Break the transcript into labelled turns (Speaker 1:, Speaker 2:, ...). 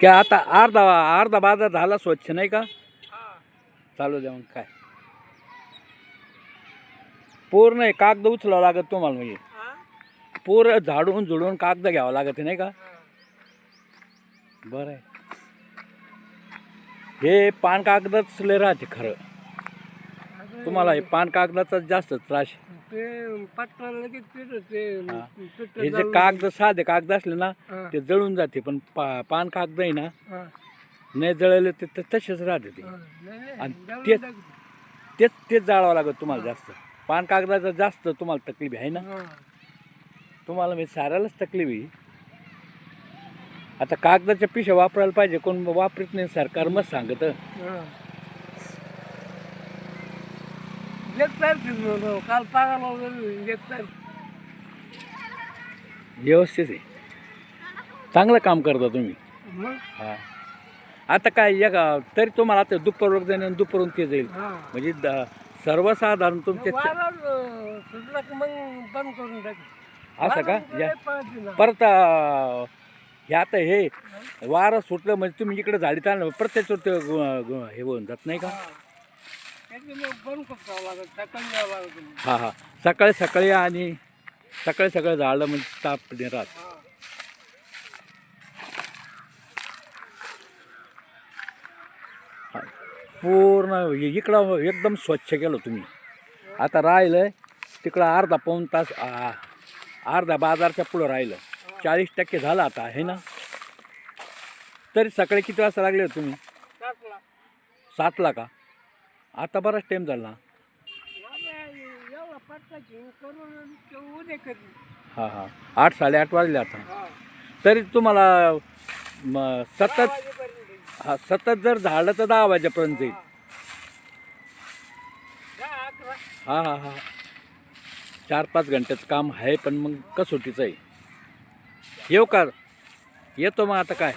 Speaker 1: क्या आता अर्धा अर्धा बाजार झाला स्वच्छ नाही का? चालू द्या मग काय पूर्ण आहे कागद उचलावं लागत तुम्हाला म्हणजे पूर्ण झाडून झुडून कागद घ्यावं लागत नाही का? बरं आहे. हे पान कागदच लय राहते खरं. तुम्हाला हे पान कागदाचा जास्त त्रास आहे. हे जे कागद साधे कागद असले ना ते जळून जाते पण पान कागद आहे ना नाही जळले ते तसेच राहते ते आणि तेच तेच तेच जाळावं लागत तुम्हाला जास्त. पान कागदाचा जास्त तुम्हाला तकलीफ आहे ना. तुम्हाला मी साऱ्यालाच तकलीफ आहे. आता कागदाच्या पिशव्या वापरायला पाहिजे कोण वापरत नाही सरकार मग सांगत.
Speaker 2: काल पागाला
Speaker 1: व्यवस्थित आहे. चांगलं काम करता तुम्ही. हा आता काय तरी तुम्हाला आता दुपारवर जाईन आणि दुपारून ते जाईल म्हणजे सर्वसाधारण तुमचे
Speaker 2: मग बंद करून टाक
Speaker 1: असं का परत हे आता हे वारं सुटलं म्हणजे तुम्ही इकडे झाडी चाललं प्रत्येक ते हे होऊन जात नाही का?
Speaker 2: बंद करावं लागत सकाळी यावं लागत.
Speaker 1: हां हां सकाळी सकाळी आणि सकाळी सकाळी झाडलं म्हणजे ताप नाही राहत. पूर्ण इकडं एकदम स्वच्छ केलं तुम्ही. आता राहिलं तिकडं अर्धा पाऊण तास अर्धा बाजारच्या पुढं राहिलं 40% झालं आता आहे ना. तरी सकाळी किती वाजता लागले तुम्ही? 7ला का? आता बराच टाईम झाला. हां हां 8 साडे 8 वाजले आता. तरी तुम्हाला सतत जर झालं तर 10 वाजेपर्यंत येईल. हां हां हां 4-5 घंट्याचं काम आहे पण मग कसोटीचं आहे. येऊ का? येतो मग आता काय.